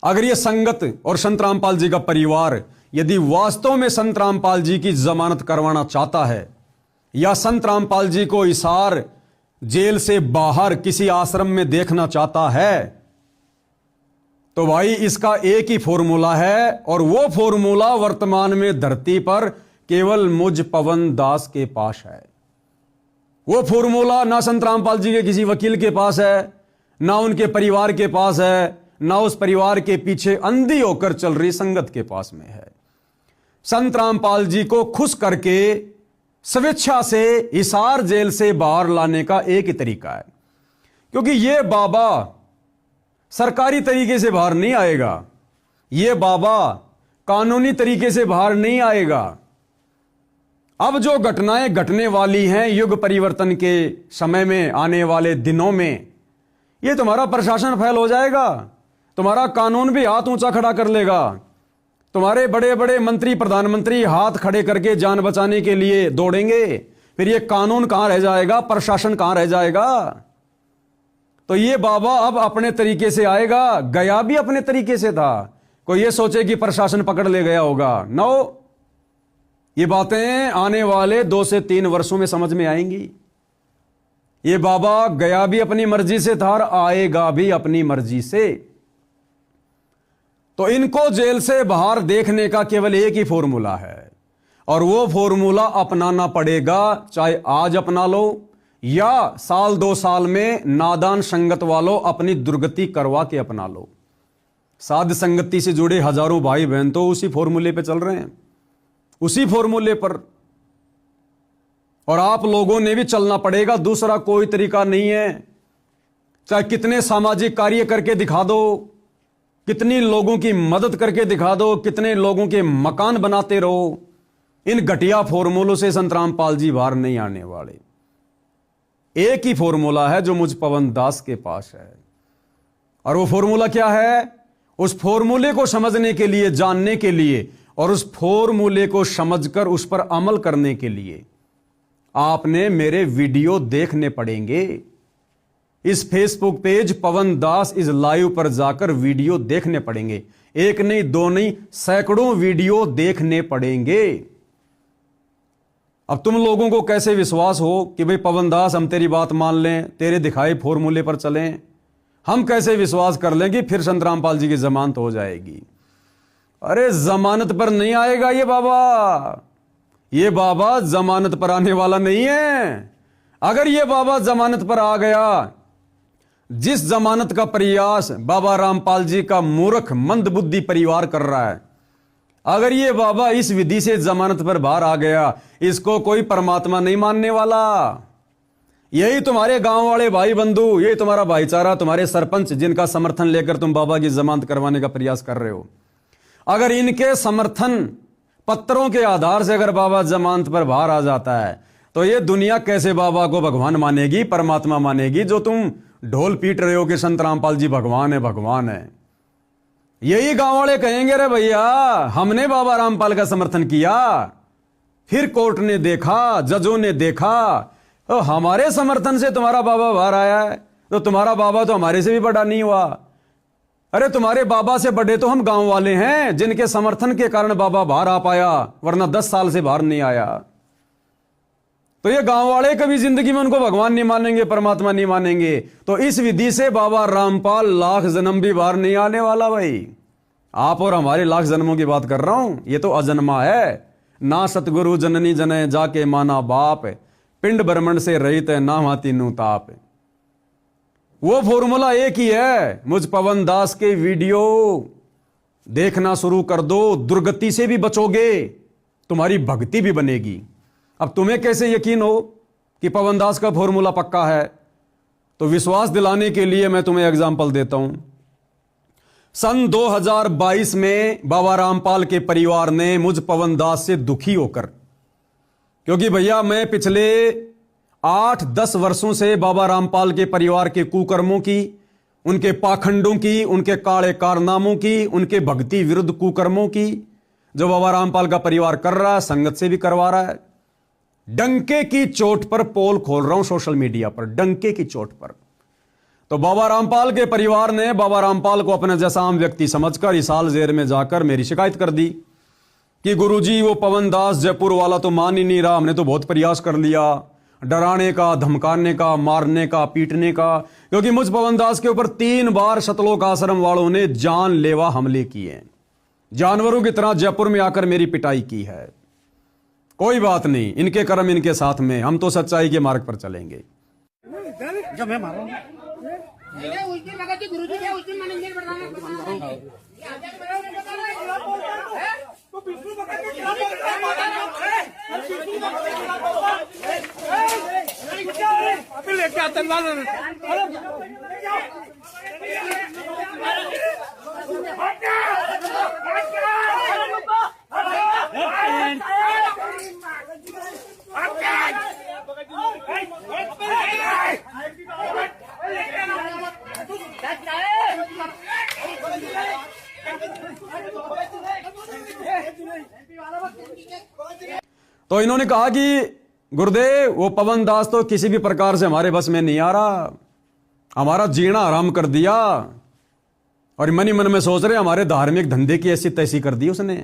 अगर ये संगत और संत रामपाल जी का परिवार यदि वास्तव में संत रामपाल जी की जमानत करवाना चाहता है या संत रामपाल जी को हिसार जेल से बाहर किसी आश्रम में देखना चाहता है, तो भाई इसका एक ही फॉर्मूला है, और वो फॉर्मूला वर्तमान में धरती पर केवल मुझ पवन दास के पास है। वो फॉर्मूला ना संत रामपाल जी के किसी वकील के पास है, ना उनके परिवार के पास है, ना उस परिवार के पीछे अंधी होकर चल रही संगत के पास में है। संत रामपाल जी को खुश करके स्वेच्छा से हिसार जेल से बाहर लाने का एक ही तरीका है, क्योंकि ये बाबा सरकारी तरीके से बाहर नहीं आएगा, ये बाबा कानूनी तरीके से बाहर नहीं आएगा। अब जो घटनाएं घटने वाली हैं युग परिवर्तन के समय में, आने वाले दिनों में, ये तुम्हारा प्रशासन फेल हो जाएगा, तुम्हारा कानून भी हाथ ऊंचा खड़ा कर लेगा, तुम्हारे बड़े बड़े मंत्री प्रधानमंत्री हाथ खड़े करके जान बचाने के लिए दौड़ेंगे, फिर ये कानून कहां रह जाएगा, प्रशासन कहां रह जाएगा। तो ये बाबा अब अपने तरीके से आएगा, गया भी अपने तरीके से था। कोई ये सोचे कि प्रशासन पकड़ ले गया होगा, नो, ये बातें आने वाले 2 से 3 वर्षों में समझ में आएंगी। ये बाबा गया भी अपनी मर्जी से था और आएगा भी अपनी मर्जी से। तो इनको जेल से बाहर देखने का केवल एक ही फॉर्मूला है, और वो फॉर्मूला अपनाना पड़ेगा, चाहे आज अपना लो या साल 2 साल में नादान संगत वालों अपनी दुर्गति करवा के अपना लो। साध संगति से जुड़े हजारों भाई बहन तो उसी फॉर्मूले पे चल रहे हैं, उसी फॉर्मूले पर, और आप लोगों ने भी चलना पड़ेगा, दूसरा कोई तरीका नहीं है। चाहे कितने सामाजिक कार्य करके दिखा दो, कितनी लोगों की मदद करके दिखा दो, कितने लोगों के मकान बनाते रहो, इन घटिया फॉर्मूलों से संत रामपाल जी बाहर नहीं आने वाले। एक ही फॉर्मूला है जो मुझ पवन दास के पास है, और वो फॉर्मूला क्या है? उस फॉर्मूले को समझने के लिए, जानने के लिए, और उस फॉर्मूले को समझकर उस पर अमल करने के लिए आपने मेरे वीडियो देखने पड़ेंगे। इस Facebook page Pawan Das is live पर जाकर वीडियो देखने पड़ेंगे, एक नहीं, 2 नहीं, सैकड़ों वीडियो देखने पड़ेंगे। अब तुम लोगों को कैसे विश्वास हो कि भाई पवन दास हम तेरी बात मान लें, तेरे दिखाए फॉर्मूले पर चलें? हम कैसे विश्वास कर लें कि फिर संत रामपाल जी की जमानत हो जाएगी? अरे जमानत पर नहीं आएगा ये बाबा, ये बाबा जमानत पर आने वाला नहीं है। अगर ये बाबा जमानत पर आ गया, जिस जमानत का प्रयास बाबा रामपाल जी का मूर्ख मंदबुद्धि परिवार कर रहा है, अगर ये बाबा इस विधि से जमानत पर बाहर आ गया, इसको कोई परमात्मा नहीं मानने वाला। यही तुम्हारे गांव वाले भाई बंधु, यही तुम्हारा भाईचारा, तुम्हारे सरपंच जिनका समर्थन लेकर तुम बाबा की जमानत करवाने का प्रयास कर रहे हो, अगर इनके समर्थन पत्रों के आधार से अगर बाबा जमानत पर बाहर आ जाता है, तो ये दुनिया कैसे बाबा को भगवान मानेगी, परमात्मा मानेगी, जो तुम ढोल पीट रहे हो कि संत रामपाल जी भगवान है, भगवान है। यही गांव वाले कहेंगे, रे भैया हमने बाबा रामपाल का समर्थन किया, फिर कोर्ट ने देखा, जजों ने देखा, तो हमारे समर्थन से तुम्हारा बाबा बाहर आया है, तो तुम्हारा बाबा तो हमारे से भी बड़ा नहीं हुआ। अरे तुम्हारे बाबा से बड़े तो हम गांव वाले हैं, जिनके समर्थन के कारण बाबा बाहर आ पाया, वरना 10 साल से बाहर नहीं आया। तो ये गांव वाले कभी जिंदगी में उनको भगवान नहीं मानेंगे, परमात्मा नहीं मानेंगे। तो इस विधि से बाबा रामपाल लाख जन्म भी बाहर नहीं आने वाला। भाई आप और हमारे लाख जन्मों की बात कर रहा हूं, ये तो अजन्मा है। ना सतगुरु जननी जने जाके माना बाप, पिंड ब्रह्मंड से रहित है ना माती नु ताप। वो फॉर्मूला एक ही है, मुझ पवन दास के वीडियो देखना शुरू कर दो, दुर्गति से भी बचोगे, तुम्हारी भक्ति भी बनेगी। अब तुम्हें कैसे यकीन हो कि पवन दास का फॉर्मूला पक्का है? तो विश्वास दिलाने के लिए मैं तुम्हें एग्जाम्पल देता हूं। सन 2022 में बाबा रामपाल के परिवार ने मुझ पवन दास से दुखी होकर, क्योंकि भैया मैं पिछले 8-10 वर्षों से बाबा रामपाल के परिवार के कुकर्मों की, उनके पाखंडों की, उनके काले कारनामों की, उनके भक्ति विरुद्ध कुकर्मों की जो बाबा रामपाल का परिवार कर रहा है, संगत से भी करवा रहा है, डंके की चोट पर पोल खोल रहा हूं सोशल मीडिया पर, डंके की चोट पर। तो बाबा रामपाल के परिवार ने बाबा रामपाल को अपने जैसा आम व्यक्ति समझकर हिसार जेल में जाकर मेरी शिकायत कर दी कि गुरुजी वो पवन दास जयपुर वाला तो मान ही नहीं रहा, हमने तो बहुत प्रयास कर लिया डराने का, धमकाने का, मारने का, पीटने का, क्योंकि मुझ पवन दास के ऊपर 3 बार सतलोक आश्रम वालों ने जानलेवा हमले किए, जानवरों की तरह जयपुर में आकर मेरी पिटाई की है। कोई बात नहीं, इनके कर्म इनके साथ में, हम तो सच्चाई के मार्ग पर चलेंगे। जब मैं मारूं लेके आतंकवाद तो इन्होंने कहा कि गुरुदेव वो पवन दास तो किसी भी प्रकार से हमारे बस में नहीं आ रहा, हमारा जीना आराम कर दिया, और मन ही मन में सोच रहे हमारे धार्मिक धंधे की ऐसी तैसी कर दी उसने।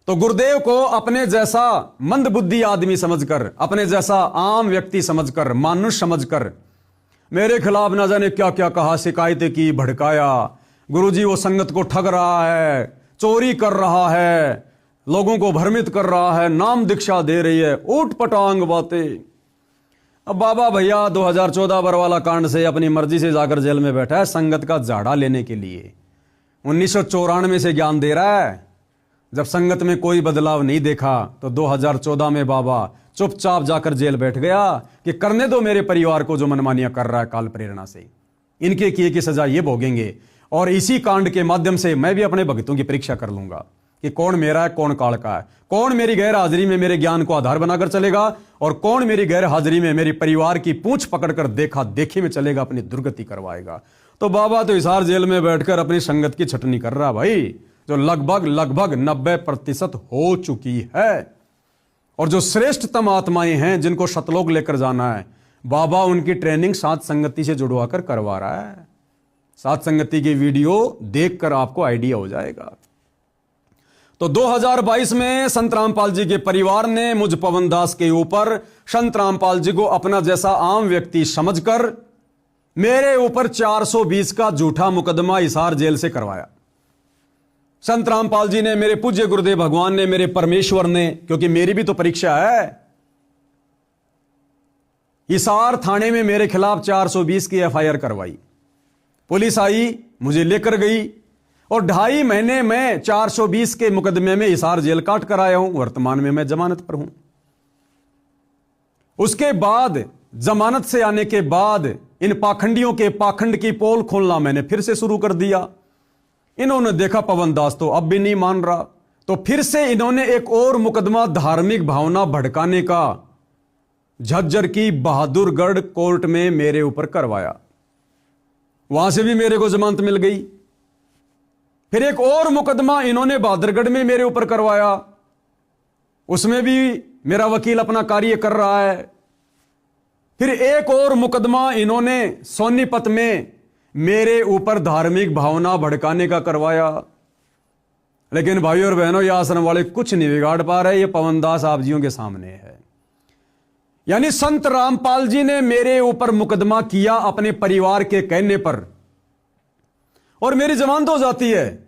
तो गुरुदेव को अपने जैसा मंदबुद्धि आदमी समझकर, अपने जैसा आम व्यक्ति समझकर, मानुष समझकर मेरे खिलाफ न जाने क्या क्या कहा, शिकायतें की, भड़काया। गुरुजी वो संगत को ठग रहा है, चोरी कर रहा है, लोगों को भ्रमित कर रहा है, नाम दीक्षा दे रही है, ऊट पटांग बातें। अब बाबा भैया 2014 बरवाला कांड से अपनी मर्जी से जाकर जेल में बैठा है संगत का झाड़ा लेने के लिए। 1994 से ज्ञान दे रहा है। जब संगत में कोई बदलाव नहीं देखा तो 2014 में बाबा चुपचाप जाकर जेल बैठ गया कि करने दो मेरे परिवार को जो मनमानियां कर रहा है काल प्रेरणा से, इनके किए की सजा ये भोगेंगे। और इसी कांड के माध्यम से मैं भी अपने भक्तों की परीक्षा कर लूंगा कि कौन मेरा है, कौन काल का है, कौन मेरी गैर हाजिरी में मेरे ज्ञान को आधार बनाकर चलेगा और कौन मेरी गैर हाजिरी में मेरी परिवार की पूंछ पकड़कर देखा देखी में चलेगा, अपनी दुर्गति करवाएगा। तो बाबा तो हिसार जेल में बैठकर अपनी संगत की छटनी कर रहा भाई, जो लगभग 90% हो चुकी है। और जो श्रेष्ठतम आत्माएं हैं जिनको शतलोक लेकर जाना है, बाबा उनकी ट्रेनिंग सात संगति से जुड़वा कर करवा रहा है। सात संगति की वीडियो देखकर आपको आइडिया हो जाएगा। तो 2022 में संत रामपाल जी के परिवार ने मुझ पवन दास के ऊपर संत रामपाल जी को अपना जैसा आम व्यक्ति समझकर मेरे ऊपर 420 का झूठा मुकदमा हिसार जेल से करवाया। संत रामपाल जी ने, मेरे पूज्य गुरुदेव भगवान ने, मेरे परमेश्वर ने, क्योंकि मेरी भी तो परीक्षा है, हिसार थाने में मेरे खिलाफ 420 की एफआईआर करवाई। पुलिस आई, मुझे लेकर गई और 2.5 महीने में 420 के मुकदमे में हिसार जेल काट कर आया हूं। वर्तमान में मैं जमानत पर हूं। उसके बाद जमानत से आने के बाद इन पाखंडियों के पाखंड की पोल खोलना मैंने फिर से शुरू कर दिया। इन्होंने देखा पवन दास तो अब भी नहीं मान रहा, तो फिर से इन्होंने एक और मुकदमा धार्मिक भावना भड़काने का झज्जर की बहादुरगढ़ कोर्ट में मेरे ऊपर करवाया। वहां से भी मेरे को जमानत मिल गई। फिर एक और मुकदमा इन्होंने बहादुरगढ़ में मेरे ऊपर करवाया, उसमें भी मेरा वकील अपना कार्य कर रहा है। फिर एक और मुकदमा इन्होंने सोनीपत में मेरे ऊपर धार्मिक भावना भड़काने का करवाया। लेकिन भाइयों और बहनों, ये आश्रम वाले कुछ नहीं बिगाड़ पा रहे। ये पवन दास आप जियों के सामने है। यानी संत रामपाल जी ने मेरे ऊपर मुकदमा किया अपने परिवार के कहने पर, और मेरी जमानत हो जाती है।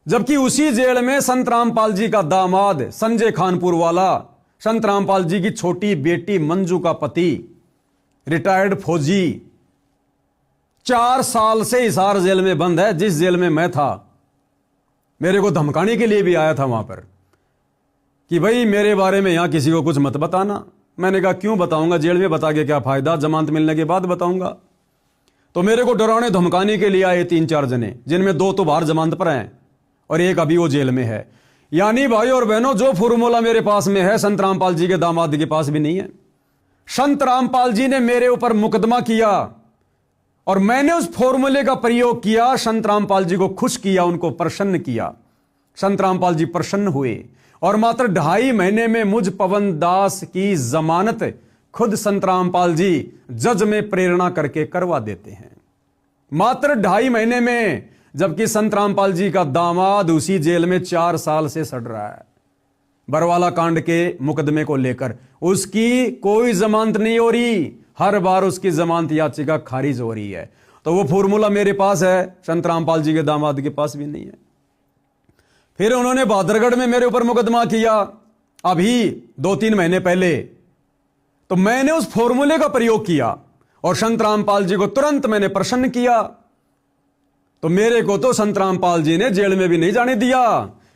जबकि उसी जेल में संत रामपाल जी का दामाद संजय खानपुर वाला, संत रामपाल जी की छोटी बेटी मंजू का पति, रिटायर्ड फौजी, 4 साल से हिसार जेल में बंद है। जिस जेल में मैं था, मेरे को धमकाने के लिए भी आया था वहां पर कि भाई मेरे बारे में यहां किसी को कुछ मत बताना। मैंने कहा क्यों बताऊंगा, जेल में बता के क्या फायदा, जमानत मिलने के बाद बताऊंगा। तो मेरे को डराने धमकाने के लिए आए 3-4 जने, जिनमें 2 तो बाहर जमानत पर हैं और एक अभी वो जेल में है। यानी भाई और बहनों, जो फॉर्मूला मेरे पास में है संत रामपाल जी के दामाद के पास भी नहीं है। संत रामपाल जी ने मेरे ऊपर मुकदमा किया और मैंने उस फॉर्मूले का प्रयोग किया, संत रामपाल जी को खुश किया, उनको प्रसन्न किया। संत रामपाल जी प्रसन्न हुए और मात्र 2.5 महीने में मुझ पवन दास की जमानत खुद संत रामपाल जी जज में प्रेरणा करके करवा देते हैं, मात्र 2.5 महीने में। जबकि संत रामपाल जी का दामाद उसी जेल में 4 साल से सड़ रहा है बरवाला कांड के मुकदमे को लेकर। उसकी कोई जमानत नहीं हो रही, हर बार उसकी जमानत याचिका खारिज हो रही है। तो वो फॉर्मूला मेरे पास है, संत रामपाल जी के दामाद के पास भी नहीं है। फिर उन्होंने बहादुरगढ़ में मेरे ऊपर मुकदमा किया अभी 2-3 महीने पहले। तो मैंने उस फॉर्मूले का प्रयोग किया और संत रामपाल जी को तुरंत मैंने प्रसन्न किया। तो मेरे को तो संत रामपाल जी ने जेल में भी नहीं जाने दिया,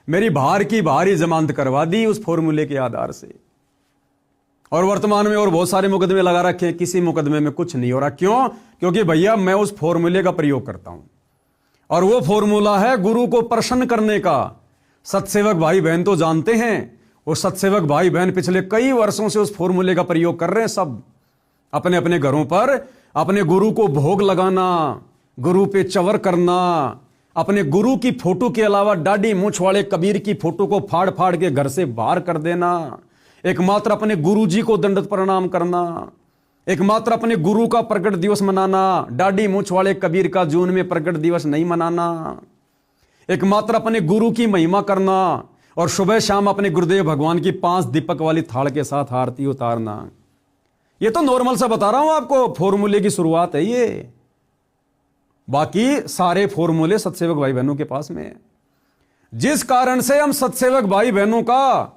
मेरी बाहर की बाहरी जमानत करवा दी उस फॉर्मूले के आधार से। और वर्तमान में और बहुत सारे मुकदमे लगा रखे हैं, किसी मुकदमे में कुछ नहीं हो रहा। क्यों? क्योंकि भैया मैं उस फॉर्मूले का प्रयोग करता हूं और वो फॉर्मूला है गुरु को प्रसन्न करने का। सत्सेवक भाई बहन तो जानते हैं, वो सत्सेवक भाई बहन पिछले कई वर्षों से उस फॉर्मूले का प्रयोग कर रहे हैं। सब अपने अपने घरों पर अपने गुरु को भोग लगाना, गुरु पे चवर करना, अपने गुरु की फोटो के अलावा दाढ़ी मूंछ वाले कबीर की फोटो को फाड़ फाड़ के घर से बाहर कर देना, एकमात्र अपने गुरु जी को दंडवत प्रणाम करना, एकमात्र अपने गुरु का प्रकट दिवस मनाना, दाढ़ी मूंछ वाले कबीर का जून में प्रकट दिवस नहीं मनाना, एकमात्र अपने गुरु की महिमा करना और सुबह शाम अपने गुरुदेव भगवान की 5 दीपक वाली थाल के साथ आरती उतारना। ये तो नॉर्मल सा बता रहा हूं आपको, फॉर्मूले की शुरुआत है ये। बाकी सारे फॉर्मूले सत्सेवक भाई बहनों के पास में है। जिस कारण से हम सत्सेवक भाई बहनों का,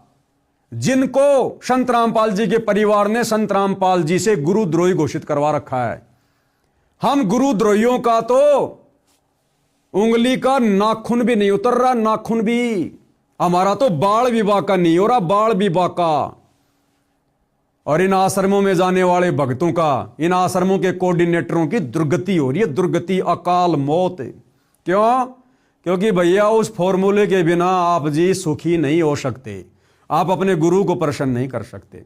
जिनको संत रामपाल जी के परिवार ने संत रामपाल जी से गुरुद्रोही घोषित करवा रखा है, हम गुरुद्रोहियों का तो उंगली का नाखून भी नहीं उतर रहा, नाखून भी हमारा तो बाल विवाह का नहीं हो रहा, बाल विवाह का। और इन आश्रमों में जाने वाले भक्तों का, इन आश्रमों के कोऑर्डिनेटरों की दुर्गति हो रही है, दुर्गति, अकाल मौत। क्यों? क्योंकि भैया उस फॉर्मूले के बिना आप जी सुखी नहीं हो सकते, आप अपने गुरु को प्रसन्न नहीं कर सकते।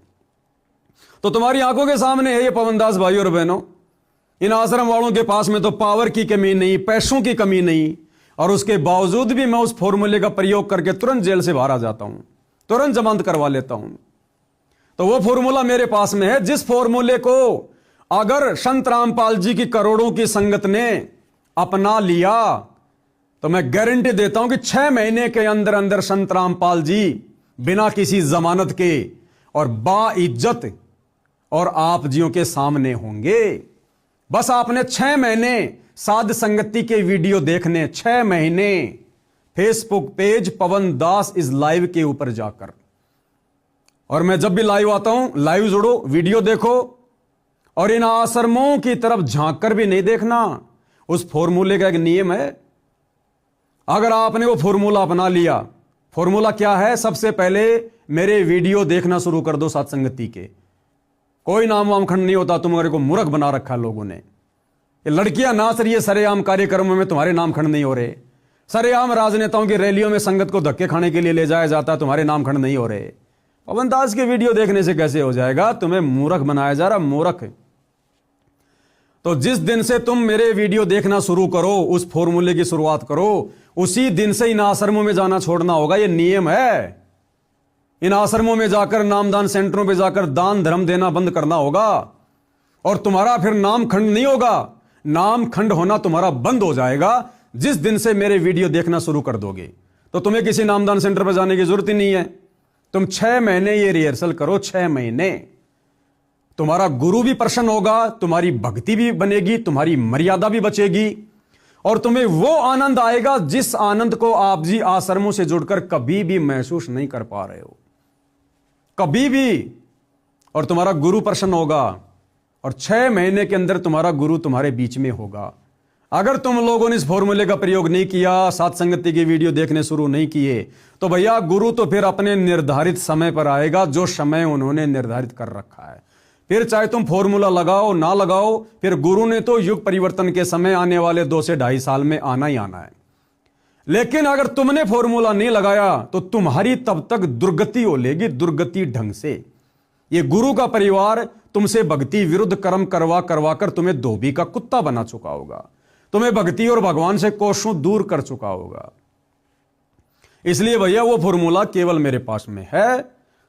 तो तुम्हारी आंखों के सामने है ये पवनदास भाई और बहनों, इन आश्रम वालों के पास में तो पावर की कमी नहीं, पैसों की कमी नहीं, और उसके बावजूद भी मैं उस फॉर्मूले का प्रयोग करके तुरंत जेल से बाहर आ जाता हूं, तुरंत जमानत करवा लेता हूं। तो वो फॉर्मूला मेरे पास में है, जिस फॉर्मूले को अगर संत रामपाल जी की करोड़ों की संगत ने अपना लिया तो मैं गारंटी देता हूं कि 6 महीने के अंदर अंदर संत रामपाल जी बिना किसी जमानत के और बाइज्जत और आप जियों के सामने होंगे। बस आपने 6 महीने साध संगति के वीडियो देखने, 6 महीने Facebook page Pawan Das is live के ऊपर जाकर। और मैं जब भी लाइव आता हूं, लाइव जुड़ो, वीडियो देखो और इन आश्रमों की तरफ झांक कर भी नहीं देखना। उस फॉर्मूले का एक नियम है, अगर आपने वो फॉर्मूला अपना लिया, फॉर्मूला क्या है? सबसे पहले मेरे वीडियो देखना शुरू कर दो साध संगति के। कोई नाम वामखंड नहीं होता, तुम्हारे को मूर्ख बना रखा है लोगों ने। ये लड़कियां नाच रही है सरेआम कार्यक्रमों में, तुम्हारे नामखंड नहीं हो रहे। सरेआम राजनेताओं की रैलियों में संगत को धक्के खाने के लिए ले जाया जाता है, तुम्हारे नामखंड नहीं हो रहे। पवन दास के वीडियो देखने से कैसे हो जाएगा? तुम्हें मूर्ख बनाया जा रहा, मूर्ख। तो जिस दिन से तुम मेरे वीडियो देखना शुरू करो, उस फॉर्मूले की शुरुआत करो, उसी दिन से इन आश्रमों में जाना छोड़ना होगा। ये नियम है। इन आश्रमों में जाकर, नामदान सेंटरों में जाकर दान धर्म देना बंद करना होगा और तुम्हारा फिर नामखंड नहीं होगा, नामखंड होना तुम्हारा बंद हो जाएगा जिस दिन से मेरे वीडियो देखना शुरू कर दोगे। तो तुम्हें किसी नामदान सेंटर पर जाने की जरूरत ही नहीं है। तुम 6 महीने ये रिहर्सल करो, 6 महीने तुम्हारा गुरु भी प्रसन्न होगा, तुम्हारी भक्ति भी बनेगी, तुम्हारी मर्यादा भी बचेगी और तुम्हें वो आनंद आएगा जिस आनंद को आप जी आश्रमों से जुड़कर कभी भी महसूस नहीं कर पा रहे हो, कभी भी। और तुम्हारा गुरु प्रसन्न होगा और 6 महीने के अंदर तुम्हारा गुरु तुम्हारे बीच में होगा। अगर तुम लोगों ने इस फॉर्मूले का प्रयोग नहीं किया, साध संगति की वीडियो देखने शुरू नहीं किए, तो भैया गुरु तो फिर अपने निर्धारित समय पर आएगा, जो समय उन्होंने निर्धारित कर रखा है। फिर चाहे तुम फॉर्मूला लगाओ ना लगाओ, फिर गुरु ने तो युग परिवर्तन के समय आने वाले 2 से 2.5 साल में आना ही आना है। लेकिन अगर तुमने फॉर्मूला नहीं लगाया तो तुम्हारी तब तक दुर्गति हो लेगी, दुर्गति ढंग से। ये गुरु का परिवार तुमसे भक्ति विरुद्ध कर्म करवा करवा कर तुम्हें धोबी का कुत्ता बना चुका होगा, तुम्हें भक्ति और भगवान से कोसों दूर कर चुका होगा। इसलिए भैया वो फॉर्मूला केवल मेरे पास में है।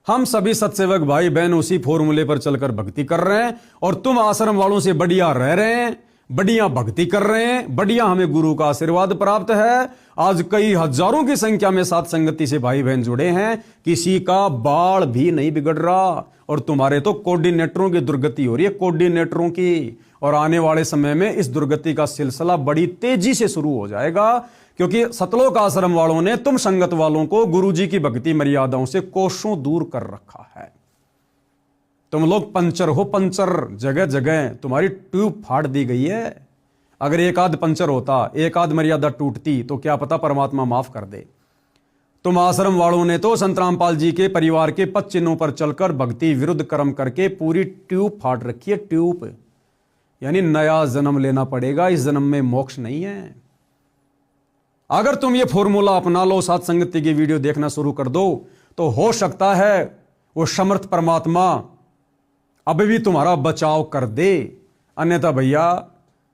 हम सभी सत्सेवक भाई बहन उसी फॉर्मूले पर चलकर भक्ति कर रहे हैं और तुम आश्रम वालों से बढ़िया रह रहे हैं, बढ़िया भक्ति कर रहे हैं, बढ़िया हमें गुरु का आशीर्वाद प्राप्त है। आज कई हजारों की संख्या में साथ संगति से भाई बहन जुड़े हैं, किसी का बाल भी नहीं बिगड़ रहा। और तुम्हारे तो कोऑर्डिनेटरों की दुर्गति हो रही है, कोऑर्डिनेटरों की। और आने वाले समय में इस दुर्गति का सिलसिला बड़ी तेजी से शुरू हो जाएगा, क्योंकि सतलोक आश्रम वालों ने तुम संगत वालों को गुरुजी की भक्ति मर्यादाओं से कोसों दूर कर रखा है। तुम लोग पंचर हो, पंचर। जगह जगह तुम्हारी ट्यूब फाड़ दी गई है। अगर एक आध पंचर होता, एक आध मर्यादा टूटती तो क्या पता परमात्मा माफ कर दे। तुम आश्रम वालों ने तो संत रामपाल जी के परिवार के पद चिन्हों पर चलकर भक्ति विरुद्ध कर्म करके पूरी ट्यूब फाड़ रखी है, ट्यूब। यानी नया जन्म लेना पड़ेगा, इस जन्म में मोक्ष नहीं है। अगर तुम ये फॉर्मूला अपना लो, साथ संगति की वीडियो देखना शुरू कर दो, तो हो सकता है वो समर्थ परमात्मा अभी भी तुम्हारा बचाव कर दे। अन्यथा भैया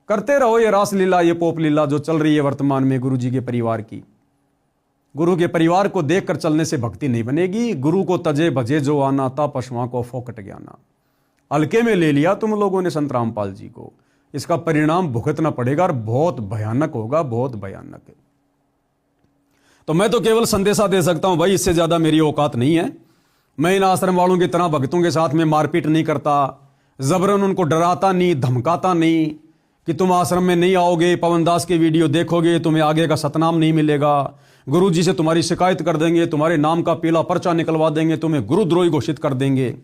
करते रहो ये रासलीला, ये पोप लीला जो चल रही है वर्तमान में गुरु जी के परिवार की। गुरु के परिवार को देखकर चलने से भक्ति नहीं बनेगी। गुरु को तजे भजे जो आना था, पशुओं को फोकट ज्ञाना। हल्के में ले लिया तुम लोगों ने संत रामपाल जी को, इसका परिणाम भुगतना पड़ेगा और बहुत भयानक होगा, बहुत भयानक है। तो मैं तो केवल संदेशा दे सकता हूं भाई, इससे ज्यादा मेरी औकात नहीं है। मैं इन आश्रम वालों की तरह भक्तों के साथ में मारपीट नहीं करता, जबरन उनको डराता नहीं, धमकाता नहीं कि तुम आश्रम में नहीं आओगे, पवनदास की वीडियो देखोगे, तुम्हें आगे का सतनाम नहीं मिलेगा, गुरुजी से तुम्हारी शिकायत कर देंगे, तुम्हारे नाम का पीला पर्चा निकलवा देंगे, तुम्हें गुरुद्रोही घोषित कर देंगे।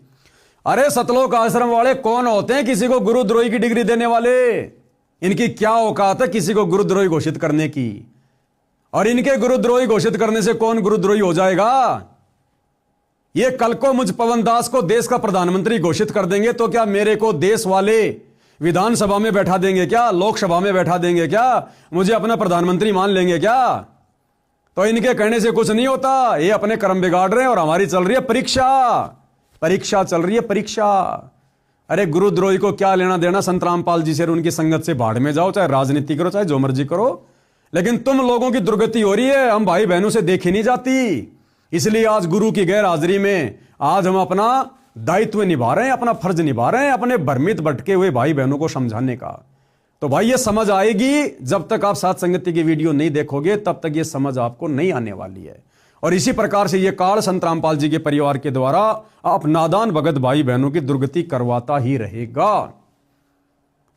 अरे सतलोक आश्रम वाले कौन होते हैं किसी को गुरुद्रोही की डिग्री देने वाले? इनकी क्या औकात है किसी को गुरुद्रोही घोषित करने की? और इनके गुरुद्रोही घोषित करने से कौन गुरुद्रोही हो जाएगा? ये कल को मुझ पवनदास को देश का प्रधानमंत्री घोषित कर देंगे तो क्या मेरे को देश वाले विधानसभा में बैठा देंगे क्या? लोकसभा में बैठा देंगे क्या? मुझे अपना प्रधानमंत्री मान लेंगे क्या? तो इनके कहने से कुछ नहीं होता। ये अपने कर्म बिगाड़ रहे हैं और हमारी चल रही है परीक्षा। परीक्षा चल रही है, परीक्षा। अरे गुरुद्रोही को क्या लेना देना संत रामपाल जी से? उनकी संगत से भाड़ में जाओ, चाहे राजनीति करो, चाहे जो मर्जी करो, लेकिन तुम लोगों की दुर्गति हो रही है, हम भाई बहनों से देखी नहीं जाती। इसलिए आज गुरु की गैर हाजिरी में आज हम अपना दायित्व निभा रहे हैं, अपना फर्ज निभा रहे हैं, अपने भ्रमित भटके हुए भाई बहनों को समझाने का। तो भाई ये समझ आएगी, जब तक आप साथ संगति की वीडियो नहीं देखोगे तब तक ये समझ आपको नहीं आने वाली है। और इसी प्रकार से ये काल संत रामपाल जी के परिवार के द्वारा आप नादान भगत भाई बहनों की दुर्गति करवाता ही रहेगा।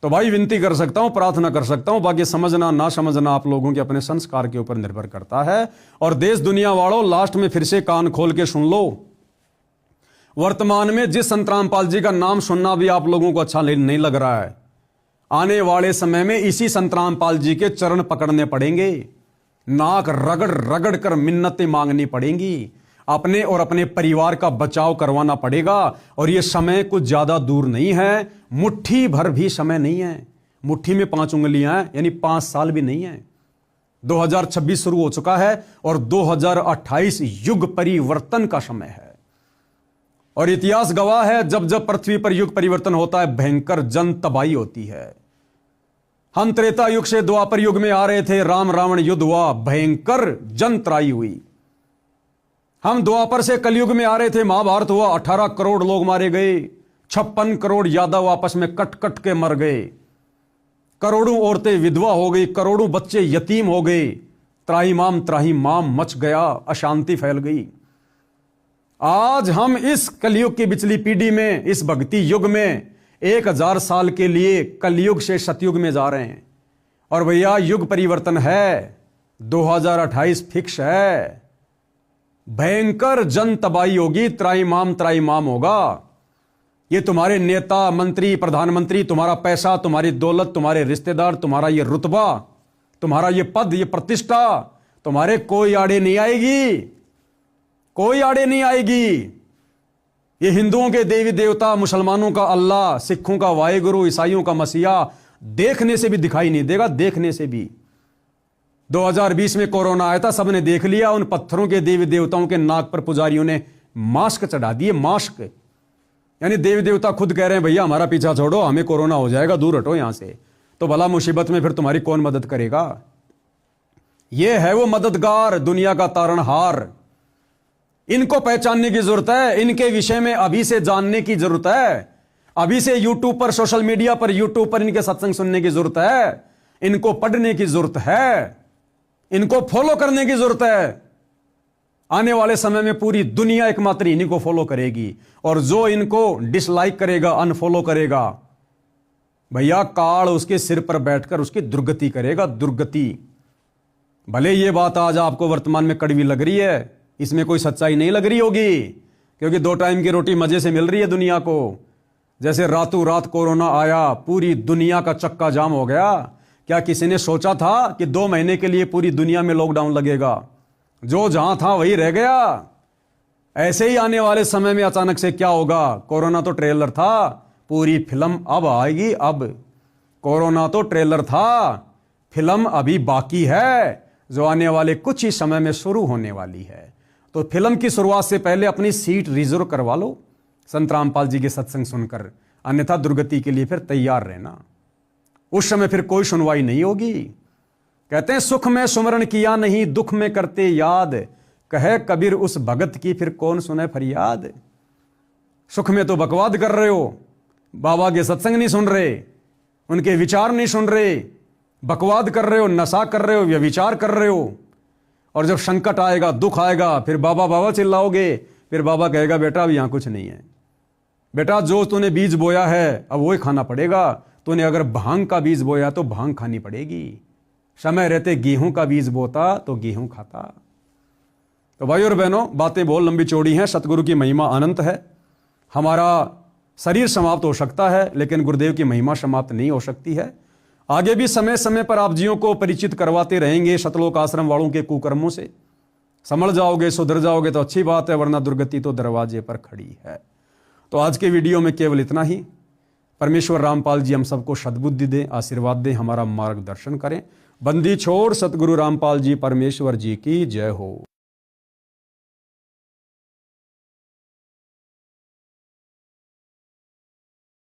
तो भाई विनती कर सकता हूं, प्रार्थना कर सकता हूं, बाकी समझना ना समझना आप लोगों के अपने संस्कार के ऊपर निर्भर करता है। और देश दुनिया वालों, लास्ट में फिर से कान खोल के सुन लो। वर्तमान में जिस संत रामपाल जी का नाम सुनना भी आप लोगों को अच्छा नहीं लग रहा है, आने वाले समय में इसी संत रामपाल जी के चरण पकड़ने पड़ेंगे, नाक रगड़ रगड़ कर मिन्नतें मांगनी पड़ेंगी, अपने और अपने परिवार का बचाव करवाना पड़ेगा। और यह समय कुछ ज्यादा दूर नहीं है, मुट्ठी भर भी समय नहीं है। मुट्ठी में 5 उंगलियां हैं, यानी 5 साल भी नहीं है। 2026 शुरू हो चुका है और 2028 युग परिवर्तन का समय है। और इतिहास गवाह है, जब जब पृथ्वी पर युग परिवर्तन होता है भयंकर जन तबाही होती है। हम त्रेता युग से द्वापर युग में आ रहे थे, राम रावण युद्ध हुआ, भयंकर जन त्राही हुई। हम द्वापर से कलयुग में आ रहे थे, महाभारत हुआ, 18 करोड़ लोग मारे गए, 56 करोड़ यादव आपस में कट कट के मर गए, करोड़ों औरतें विधवा हो गई, करोड़ों बच्चे यतीम हो गए, त्राहिमाम मच गया, अशांति फैल गई। आज हम इस कलयुग की बिचली पीढ़ी में, इस भक्ति युग में 1000 साल के लिए कलयुग से सतयुग में जा रहे हैं। और भैया युग परिवर्तन है, 2028 फिक्स है। भयंकर जन तबाही होगी, त्राहिमाम होगा। ये तुम्हारे नेता, मंत्री, प्रधानमंत्री, तुम्हारा पैसा, तुम्हारी दौलत, तुम्हारे रिश्तेदार, तुम्हारा ये रुतबा, तुम्हारा ये पद, ये प्रतिष्ठा तुम्हारे कोई आड़े नहीं आएगी, कोई आड़े नहीं आएगी। ये हिंदुओं के देवी देवता, मुसलमानों का अल्लाह, सिखों का वाहेगुरु, ईसाइयों का मसीहा देखने से भी दिखाई नहीं देगा, देखने से भी। 2020 में कोरोना आया था, सबने देख लिया, उन पत्थरों के देवी देवताओं के नाक पर पुजारियों ने मास्क चढ़ा दिए, मास्क। यानी देवी देवता खुद कह रहे हैं भैया हमारा पीछा छोड़ो, हमें कोरोना हो जाएगा, दूर हटो यहां से। तो भला मुसीबत में फिर तुम्हारी कौन मदद करेगा? यह है वो मददगार, दुनिया का तारणहार। इनको पहचानने की जरूरत है, इनके विषय में अभी से जानने की जरूरत है, अभी से यूट्यूब पर, सोशल मीडिया पर, यूट्यूब पर इनके सत्संग सुनने की जरूरत है, इनको पढ़ने की जरूरत है, इनको फॉलो करने की जरूरत है। आने वाले समय में पूरी दुनिया एकमात्र इन्हीं को फॉलो करेगी, और जो इनको डिसलाइक करेगा, अनफॉलो करेगा, भैया काल उसके सिर पर बैठकर उसकी दुर्गति करेगा, दुर्गति। भले ये बात आज आपको वर्तमान में कड़वी लग रही है, इसमें कोई सच्चाई नहीं लग रही होगी, क्योंकि 2 टाइम की रोटी मजे से मिल रही है दुनिया को। जैसे रातों रात कोरोना आया, पूरी दुनिया का चक्का जाम हो गया। क्या किसी ने सोचा था कि 2 महीने के लिए पूरी दुनिया में लॉकडाउन लगेगा? जो जहां था वही रह गया। ऐसे ही आने वाले समय में अचानक से क्या होगा? कोरोना तो ट्रेलर था, पूरी फिल्म अब आएगी। अब कोरोना तो ट्रेलर था, फिल्म अभी बाकी है, जो आने वाले कुछ ही समय में शुरू होने वाली है। तो फिल्म की शुरुआत से पहले अपनी सीट रिजर्व करवा लो संत रामपाल जी के सत्संग सुनकर, अन्यथा दुर्गति के लिए फिर तैयार रहना। उस समय फिर कोई सुनवाई नहीं होगी। कहते हैं सुख में सुमरण किया नहीं, दुख में करते याद, कहे कबीर उस भगत की फिर कौन सुने फरियाद। सुख में तो बकवाद कर रहे हो, बाबा के सत्संग नहीं सुन रहे, उनके विचार नहीं सुन रहे, बकवाद कर रहे हो, नशा कर रहे हो, व्यभिचार कर रहे हो। और जब संकट आएगा, दुख आएगा, फिर बाबा बाबा चिल्लाओगे, फिर बाबा कहेगा बेटा अब यहां कुछ नहीं है, बेटा जो तूने बीज बोया है अब वही खाना पड़ेगा। तूने अगर भांग का बीज बोया तो भांग खानी पड़ेगी। समय रहते गेहूं का बीज बोता तो गेहूं खाता। तो भाई और बहनों, बातें बहुत लंबी चौड़ी हैं, सतगुरु की महिमा अनंत है। हमारा शरीर समाप्त हो सकता है, लेकिन गुरुदेव की महिमा समाप्त नहीं हो सकती है। आगे भी समय समय पर आप जियों को परिचित करवाते रहेंगे सतलोक आश्रम वालों के कुकर्मों से। समझ जाओगे, सुधर जाओगे तो अच्छी बात है, वरना दुर्गति तो दरवाजे पर खड़ी है। तो आज के वीडियो में केवल इतना ही। परमेश्वर रामपाल जी हम सबको सद्बुद्धि दें, आशीर्वाद दें, हमारा मार्गदर्शन करें। बंदी छोड़ सतगुरु रामपाल जी परमेश्वर जी की जय हो।